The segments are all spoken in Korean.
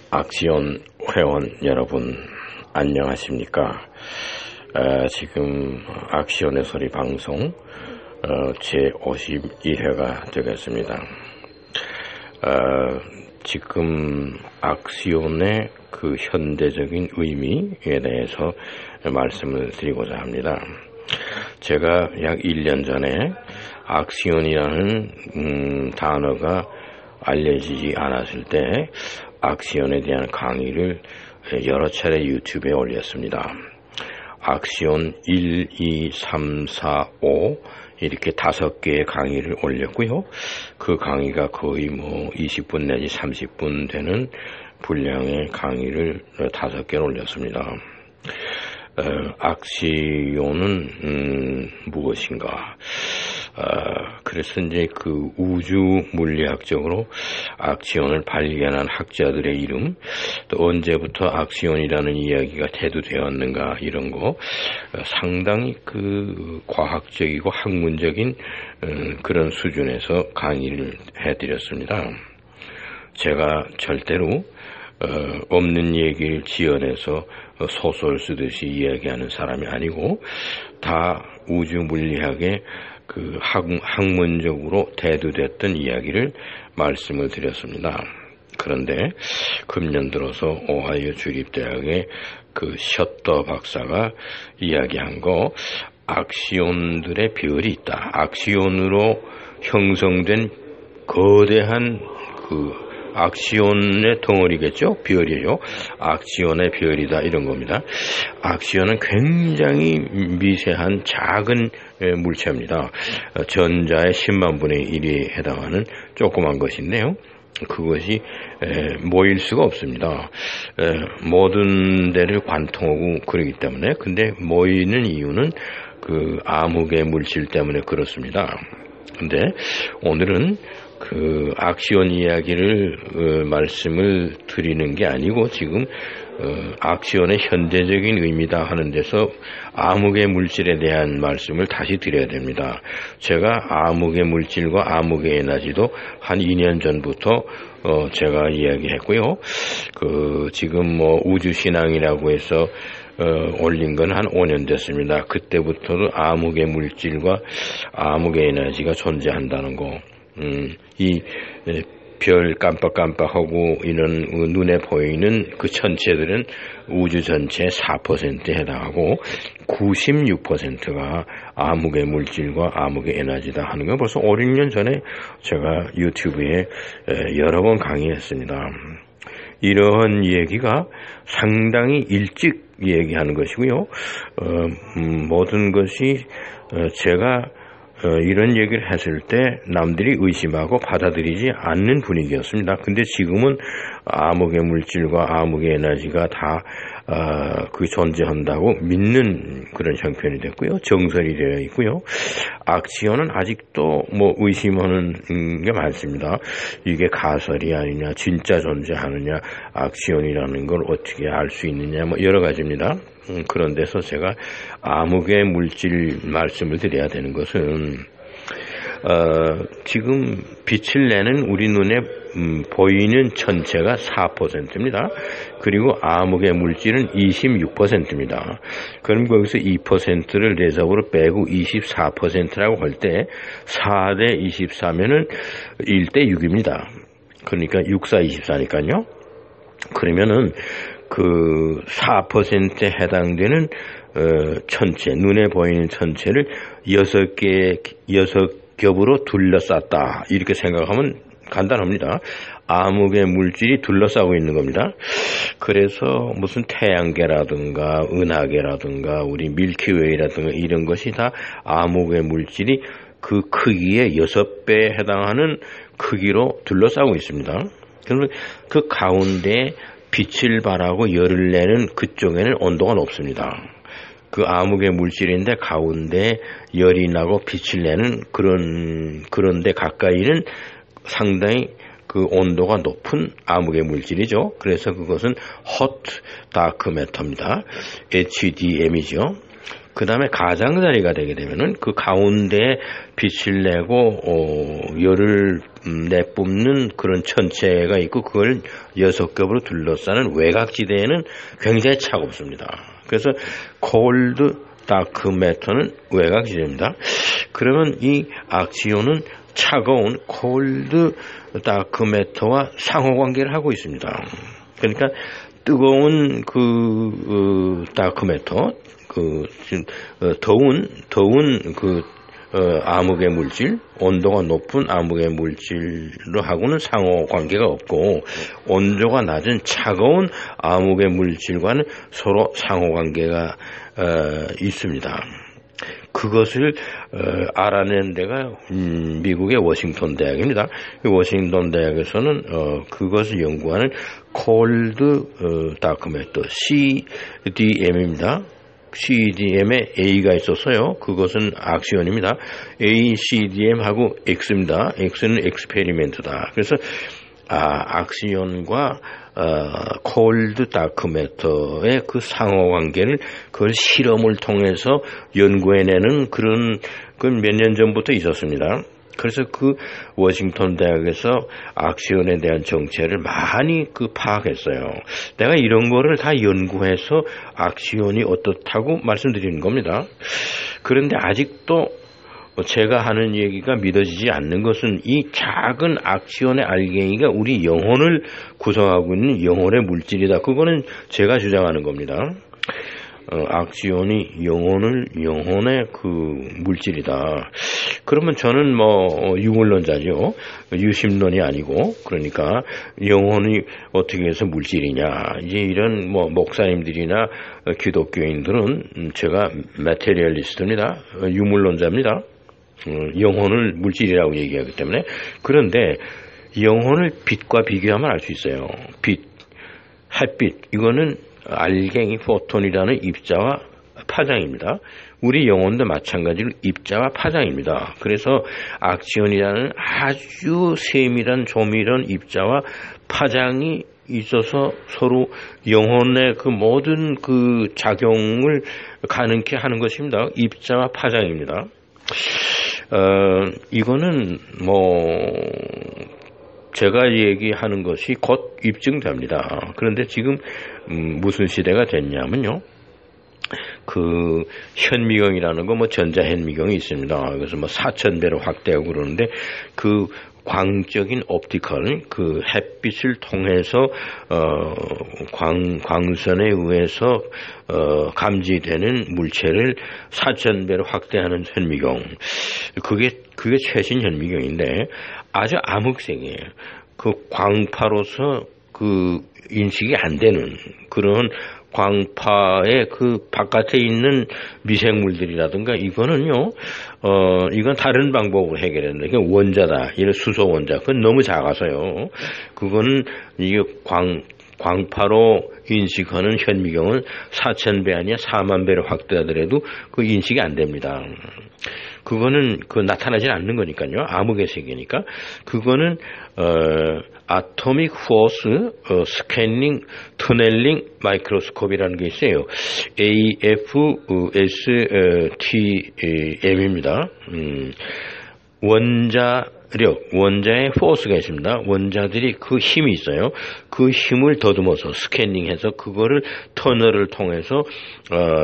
악시온 회원 여러분 안녕하십니까? 지금 악시온의 소리 방송 제 52회가 되겠습니다. 지금 악시온의 그 현대적인 의미에 대해서 말씀을 드리고자 합니다. 제가 약 1년 전에 악시온이라는 단어가 알려지지 않았을 때 악시온에 대한 강의를 여러 차례 유튜브에 올렸습니다. 악시온 1, 2, 3, 4, 5 이렇게 5개의 강의를 올렸고요. 그 강의가 거의 20분 내지 30분 되는 분량의 강의를 5개를 올렸습니다. 악시온은 무엇인가? 그래서 이제 그 우주 물리학적으로 악시온을 발견한 학자들의 이름, 또 언제부터 악시온이라는 이야기가 대두되었는가 이런 거 상당히 그 과학적이고 학문적인 그런 수준에서 강의를 해드렸습니다. 제가 절대로 없는 얘기를 지어내서 소설 쓰듯이 이야기하는 사람이 아니고 다 우주 물리학의 그 학문적으로 대두됐던 이야기를 말씀을 드렸습니다. 그런데 금년 들어서 오하이오 주립대학의 그 셔터 박사가 이야기한 거 악시온들의 별이 있다. 악시온으로 형성된 거대한 그 악시온의 덩어리겠죠? 별이에요. 악시온의 별이다 이런 겁니다. 악시온은 굉장히 미세한 작은 물체입니다. 전자의 10만 분의 1에 해당하는 조그만 것인데요. 그것이 모일 수가 없습니다. 모든 데를 관통하고 그러기 때문에. 근데 모이는 이유는 그 암흑의 물질 때문에 그렇습니다. 근데 오늘은 그 악시온 이야기를 말씀을 드리는 게 아니고 지금 악시온의 현대적인 의미다 하는 데서 암흑의 물질에 대한 말씀을 다시 드려야 됩니다. 제가 암흑의 물질과 암흑의 에너지도 한 2년 전부터 제가 이야기했고요. 그 지금 우주신앙이라고 해서 올린 건 한 5년 됐습니다. 그때부터도 암흑의 물질과 암흑의 에너지가 존재한다는 거. 이 별 깜빡깜빡하고 이런 눈에 보이는 그 천체들은 우주 전체의 4%에 해당하고 96%가 암흑의 물질과 암흑의 에너지다 하는 건 벌써 5, 6년 전에 제가 유튜브에 여러 번 강의했습니다. 이러한 얘기가 상당히 일찍 얘기하는 것이고요. 모든 것이 제가 이런 얘기를 했을 때 남들이 의심하고 받아들이지 않는 분위기였습니다. 근데 지금은 암흑의 물질과 암흑의 에너지가 다 그 존재한다고 믿는 그런 형편이 됐고요. 정설이 되어 있고요. 악시온은 아직도 의심하는 게 많습니다. 이게 가설이 아니냐, 진짜 존재하느냐, 악시온이라는 걸 어떻게 알 수 있느냐, 여러 가지입니다. 그런 데서 제가 암흑의 물질 말씀을 드려야 되는 것은 지금 빛을 내는 우리 눈에 보이는 천체가 4%입니다. 그리고 암흑의 물질은 26%입니다. 그럼 거기서 2%를 내석으로 빼고 24%라고 할 때 4대 24면은 1대 6입니다. 그러니까 6, 4, 24니까요. 그러면은 그 4%에 해당되는 천체, 눈에 보이는 천체를 6겹으로 둘러쌌다. 이렇게 생각하면 간단합니다. 암흑의 물질이 둘러싸고 있는 겁니다. 그래서 무슨 태양계라든가 은하계라든가 우리 밀키웨이라든가 이런 것이 다 암흑의 물질이 그 크기의 6배에 해당하는 크기로 둘러싸고 있습니다. 그러면 그 가운데 빛을 발하고 열을 내는 그쪽에는 온도가 높습니다. 그 암흑의 물질인데 가운데 열이 나고 빛을 내는 그런데 가까이는 상당히 그 온도가 높은 암흑의 물질이죠. 그래서 그것은 hot dark matter입니다. HDM이죠. 그 다음에 가장자리가 되게 되면은 그 가운데 빛을 내고 열을 내뿜는 그런 천체가 있고 그걸 6겹으로 둘러싸는 외곽지대에는 굉장히 차갑습니다. 그래서 콜드 다크 매터는 외곽지대입니다. 그러면 이 악시온은 차가운 콜드 다크 매터와 상호관계를 하고 있습니다. 그러니까 뜨거운 다크 매터, 더운 암흑의 물질, 온도가 높은 암흑의 물질하고는 상호관계가 없고, 온도가 낮은 차가운 암흑의 물질과는 서로 상호관계가 있습니다. 그것을 알아낸 데가 미국의 워싱턴 대학입니다. 워싱턴 대학에서는 그것을 연구하는 콜드 다크 매터 CDM입니다. CDM에 A가 있었어요. 그것은 악시온입니다. A, CDM하고 X입니다. X는 엑스페리멘트다. 그래서 악시온과 콜드 다크 매터의 그 상호관계를 그걸 실험을 통해서 연구해내는 그런 몇 년 전부터 있었습니다. 그래서 그 워싱턴 대학에서 악시온에 대한 정체를 많이 파악했어요. 내가 이런 거를 다 연구해서 악시온이 어떻다고 말씀드리는 겁니다. 그런데 아직도 제가 하는 얘기가 믿어지지 않는 것은 이 작은 악시온의 알갱이가 우리 영혼을 구성하고 있는 영혼의 물질이다. 그거는 제가 주장하는 겁니다. 악시온이 영혼의 그 물질이다. 그러면 저는 유물론자죠. 유심론이 아니고, 그러니까 영혼이 어떻게 해서 물질이냐. 이제 이런 목사님들이나 기독교인들은 제가 메테리얼리스트입니다. 유물론자입니다. 영혼을 물질이라고 얘기하기 때문에. 그런데 영혼을 빛과 비교하면 알 수 있어요. 빛, 햇빛, 이거는 알갱이 포톤이라는 입자와 파장입니다. 우리 영혼도 마찬가지로 입자와 파장입니다. 그래서 악시온이라는 아주 세밀한 조밀한 입자와 파장이 있어서 서로 영혼의 그 모든 그 작용을 가능케 하는 것입니다. 입자와 파장입니다. 이거는 제가 얘기하는 것이 곧 입증됩니다. 그런데 지금 무슨 시대가 됐냐면요. 그 현미경이라는 거 전자현미경이 있습니다. 그래서 4000배로 확대하고 그러는데 그 광적인 옵티컬, 그 햇빛을 통해서 광선에 의해서 감지되는 물체를 4000배로 확대하는 현미경. 그게 최신 현미경인데 아주 암흑색이에요. 그 광파로서 그 인식이 안 되는 그런 광파의 그 바깥에 있는 미생물들이라든가 이거는요, 이건 다른 방법으로 해결해야 된다. 이게 원자다. 이런 수소 원자. 그건 너무 작아서요. 그거는 이게 광파로 인식하는 현미경은 4000배 아니야 4만배로 확대하더라도 그 인식이 안 됩니다. 그거는 나타나지 않는 거니까요. 암흑의 세계니까. 그거는 아토믹 포스 스캐닝 터넬링 마이크로스코프이라는 게 있어요. AFSTM입니다. 원자의 포스가 있습니다. 원자들이 그 힘이 있어요. 그 힘을 더듬어서 스캐닝해서 그거를 터널을 통해서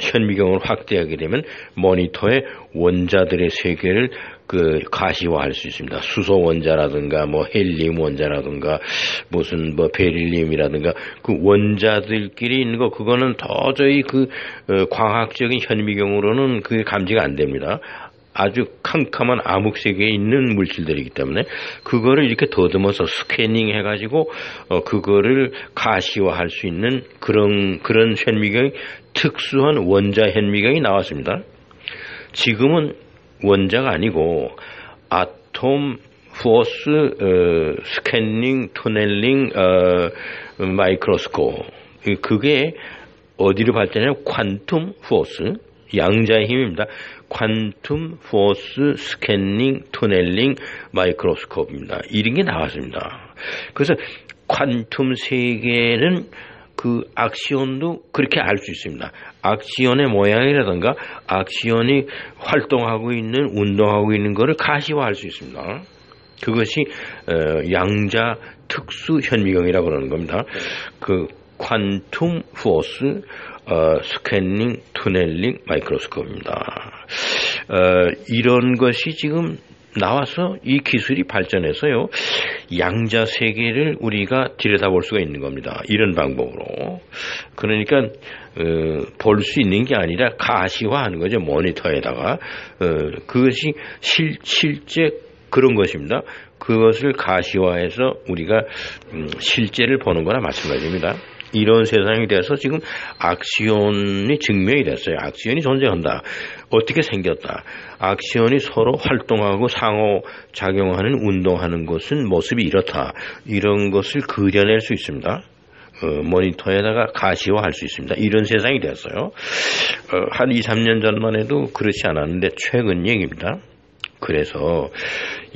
현미경을 확대하게 되면 모니터에 원자들의 세계를 가시화할 수 있습니다. 수소 원자라든가 헬리움 원자라든가 무슨 베릴리움이라든가 그 원자들끼리 있는 거 그거는 도저히 광학적인 현미경으로는 그게 감지가 안 됩니다. 아주 캄캄한 암흑세계에 있는 물질들이기 때문에 그거를 이렇게 더듬어서 스캐닝 해가지고 그거를 가시화할 수 있는 그런 현미경이 특수한 원자 현미경이 나왔습니다. 지금은 원자가 아니고 아톰 포스 스캐닝 터넬링 마이크로스코프 그게 어디로 발전해요? 퀀텀 포스 양자의 힘입니다. 퀀텀 포스 스캐닝 터넬링 마이크로스코프입니다. 이런 게 나왔습니다. 그래서 퀀텀 세계는 그 악시온도 그렇게 알 수 있습니다. 악시온의 모양이라든가 악시온이 활동하고 있는 운동하고 있는 거를 가시화할 수 있습니다. 그것이 양자 특수 현미경이라고 그러는 겁니다. 그 퀀텀 포스 스캐닝 투넬링 마이크로스코프입니다. 이런 것이 지금 나와서 이 기술이 발전해서요, 양자 세계를 우리가 들여다볼 수가 있는 겁니다. 이런 방법으로. 그러니까 볼 수 있는 게 아니라 가시화하는 거죠. 모니터에다가. 그것이 실제 그런 것입니다. 그것을 가시화해서 우리가 실제를 보는 거나 마찬가지입니다. 이런 세상이 돼서 지금 악시온이 증명이 됐어요. 악시온이 존재한다. 어떻게 생겼다. 악시온이 서로 활동하고 상호작용하는 운동하는 것은 모습이 이렇다. 이런 것을 그려낼 수 있습니다. 모니터에다가 가시화할 수 있습니다. 이런 세상이 됐어요. 한 2, 3년 전만 해도 그렇지 않았는데 최근 얘기입니다. 그래서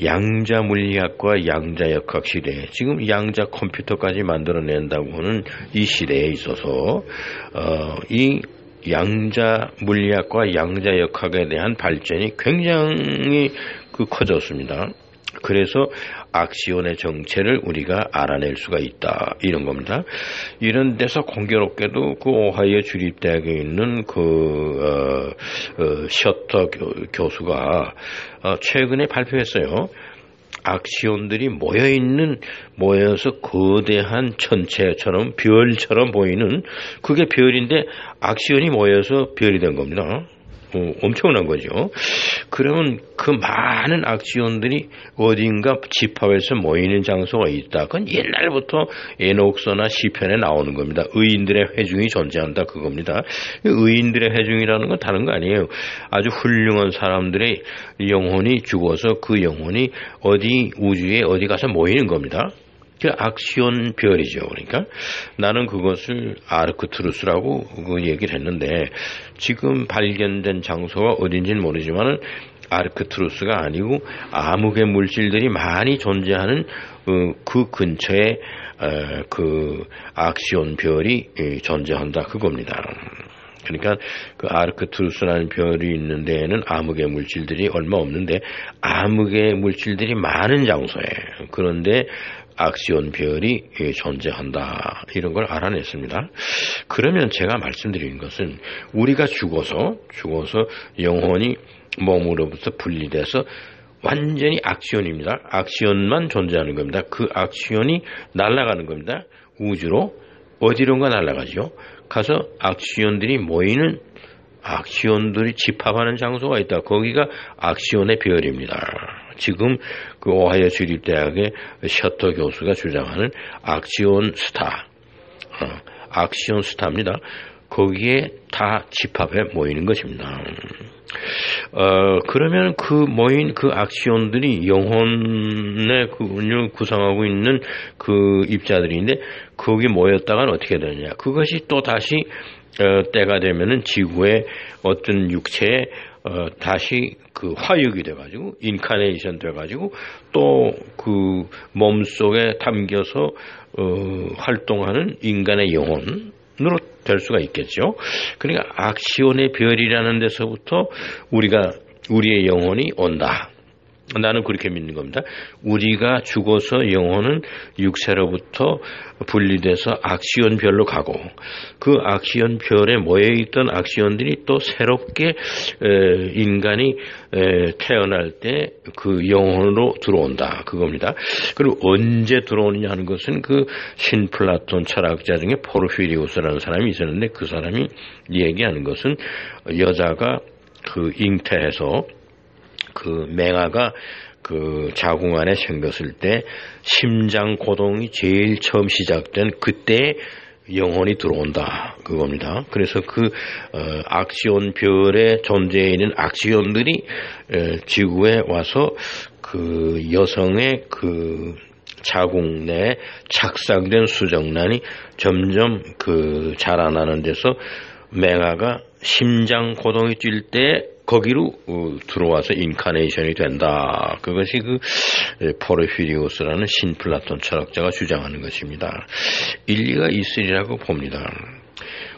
양자 물리학과 양자 역학 시대, 지금 양자 컴퓨터까지 만들어낸다고 하는 이 시대에 있어서 이 양자 물리학과 양자 역학에 대한 발전이 굉장히 커졌습니다. 그래서 악시온의 정체를 우리가 알아낼 수가 있다, 이런 겁니다. 이런 데서 공교롭게도 그 오하이오 주립대학에 있는 셔터 교수가 최근에 발표했어요. 악시온들이 모여서 거대한 천체처럼 별처럼 보이는, 그게 별인데 악시온이 모여서 별이 된 겁니다. 엄청난 거죠. 그러면 그 많은 악시온들이 어딘가 집합해서 모이는 장소가 있다. 그건 옛날부터 에녹서나 시편에 나오는 겁니다. 의인들의 회중이 존재한다, 그겁니다. 의인들의 회중이라는 건 다른 거 아니에요. 아주 훌륭한 사람들의 영혼이 죽어서 그 영혼이 어디 우주에 어디 가서 모이는 겁니다. 그 악시온 별이죠. 그러니까 나는 그것을 아르크투루스라고 그 얘기를 했는데, 지금 발견된 장소가 어딘지는 모르지만은 아르크투루스가 아니고 암흑의 물질들이 많이 존재하는 그 근처에 그 악시온 별이 존재한다, 그겁니다. 그러니까 그 아르크투루스라는 별이 있는 데에는 암흑의 물질들이 얼마 없는데 암흑의 물질들이 많은 장소에, 그런데 악시온 별이 존재한다, 이런 걸 알아냈습니다. 그러면 제가 말씀드리는 것은 우리가 죽어서 영혼이 몸으로부터 분리돼서 완전히 악시온입니다. 악시온만 존재하는 겁니다. 그 악시온이 날아가는 겁니다. 우주로 어디론가 날아가죠. 가서 악시온들이 모이는, 악시온들이 집합하는 장소가 있다. 거기가 악시온의 별입니다. 지금 그 오하이오 주립대학의 셔터 교수가 주장하는 악시온 스타, 악시온 스타입니다. 거기에 다 집합해 모이는 것입니다. 그러면 그 모인 그 악시온들이 영혼의 그 운율을 구성하고 있는 그 입자들인데, 거기 모였다가는 어떻게 되느냐. 그것이 또 다시 때가 되면은 지구의 어떤 육체에 다시 그 화육이 돼가지고 인카네이션 돼가지고 또 그 몸속에 담겨서 활동하는 인간의 영혼으로 될 수가 있겠죠. 그러니까 악시온의 별이라는 데서부터 우리의 영혼이 온다. 나는 그렇게 믿는 겁니다. 우리가 죽어서 영혼은 육체로부터 분리돼서 악시온 별로 가고, 그 악시온 별에 모여있던 악시온들이 또 새롭게 인간이 태어날 때 그 영혼으로 들어온다, 그겁니다. 그리고 언제 들어오느냐 하는 것은 그 신플라톤 철학자 중에 포르피리우스라는 사람이 있었는데, 그 사람이 얘기하는 것은 여자가 그 잉태해서 그 맹아가 그 자궁 안에 생겼을 때 심장 고동이 제일 처음 시작된 그때 영혼이 들어온다, 그겁니다. 그래서 그 악시온 별의 존재에 있는 악시온들이 지구에 와서 그 여성의 그 자궁 내에 착상된 수정란이 점점 그 자라나는 데서 맹아가 심장 고동이 뛸 때 거기로 들어와서 인카네이션이 된다. 그것이 그 포르피리우스라는 신플라톤 철학자가 주장하는 것입니다. 일리가 있으리라고 봅니다.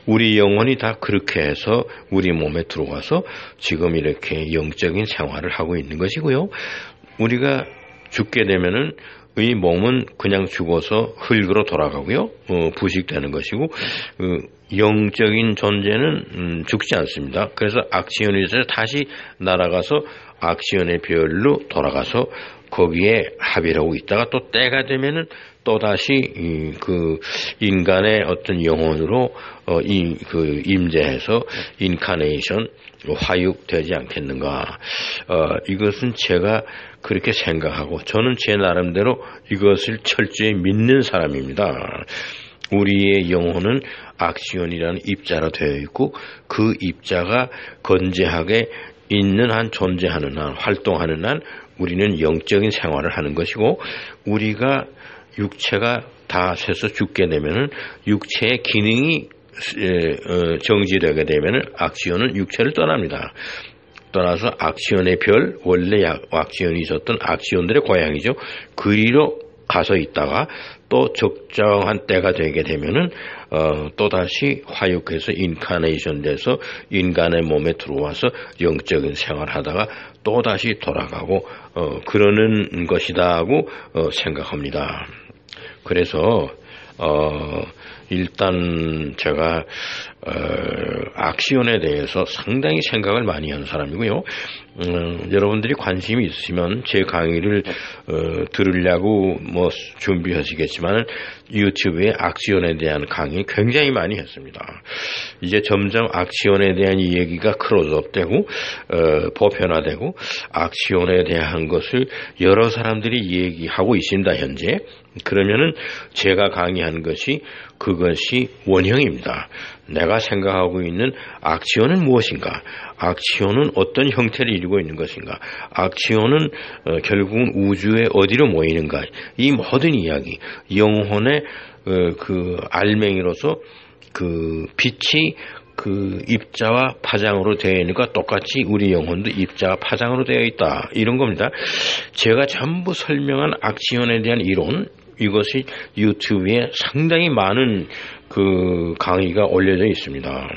우리 영혼이 다 그렇게 해서 우리 몸에 들어와서 지금 이렇게 영적인 생활을 하고 있는 것이고요. 우리가 죽게 되면은 이 몸은 그냥 죽어서 흙으로 돌아가고요. 부식되는 것이고 영적인 존재는 죽지 않습니다. 그래서 악시온에서 다시 날아가서 악시온의 별로 돌아가서 거기에 합의를 하고 있다가 또 때가 되면은 또 다시 그 인간의 어떤 영혼으로 임재해서 인카네이션 화육되지 않겠는가. 이것은 제가 그렇게 생각하고 저는 제 나름대로 이것을 철저히 믿는 사람입니다. 우리의 영혼은 악시온이라는 입자로 되어 있고 그 입자가 건재하게 있는 한, 존재하는 한, 활동하는 한 우리는 영적인 생활을 하는 것이고, 우리가 육체가 다 쇠서 죽게 되면은 육체의 기능이 정지되게 되면은 악시온은 육체를 떠납니다. 떠나서 악시온의 별, 원래 악시온이 있었던 악시온들의 고향이죠. 그리로 가서 있다가 또 적정한 때가 되게 되면은 또다시 화육해서 인카네이션 돼서 인간의 몸에 들어와서 영적인 생활하다가 또다시 돌아가고 그러는 것이다 하고 생각합니다. 그래서 일단 제가 악시온에 대해서 상당히 생각을 많이 한 사람이고요. 여러분들이 관심이 있으시면 제 강의를 들으려고 뭐 준비하시겠지만 유튜브에 악시온에 대한 강의 굉장히 많이 했습니다. 이제 점점 악시온에 대한 얘기가 클로즈업되고 보편화되고 악시온에 대한 것을 여러 사람들이 얘기하고 있습니다. 현재. 그러면은 제가 강의하는 것이 그것이 원형입니다. 내가 생각하고 있는 악시온은 무엇인가? 악시온은 어떤 형태를 이루고 있는 것인가? 악시온은 결국은 우주의 어디로 모이는가? 이 모든 이야기, 영혼의 그 알맹이로서 그 빛이 그 입자와 파장으로 되어 있는 것과 똑같이 우리 영혼도 입자와 파장으로 되어 있다. 이런 겁니다. 제가 전부 설명한 악시온에 대한 이론, 이것이 유튜브에 상당히 많은 그 강의가 올려져 있습니다.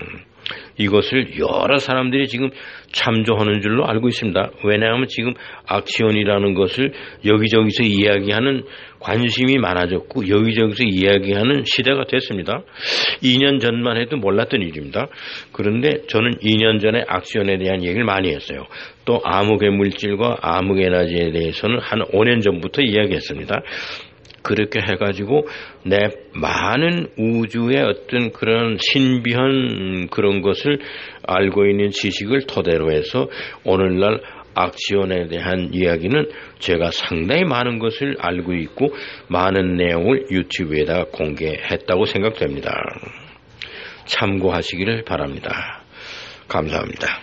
이것을 여러 사람들이 지금 참조하는 줄로 알고 있습니다. 왜냐하면 지금 악시온이라는 것을 여기저기서 이야기하는 관심이 많아졌고 여기저기서 이야기하는 시대가 됐습니다. 2년 전만 해도 몰랐던 일입니다. 그런데 저는 2년 전에 악시온에 대한 얘기를 많이 했어요. 또 암흑의 물질과 암흑 에너지에 대해서는 한 5년 전부터 이야기했습니다. 그렇게 해가지고 내 많은 우주의 어떤 그런 신비한 그런 것을 알고 있는 지식을 토대로 해서 오늘날 악시온에 대한 이야기는 제가 상당히 많은 것을 알고 있고 많은 내용을 유튜브에다 공개했다고 생각됩니다. 참고하시기를 바랍니다. 감사합니다.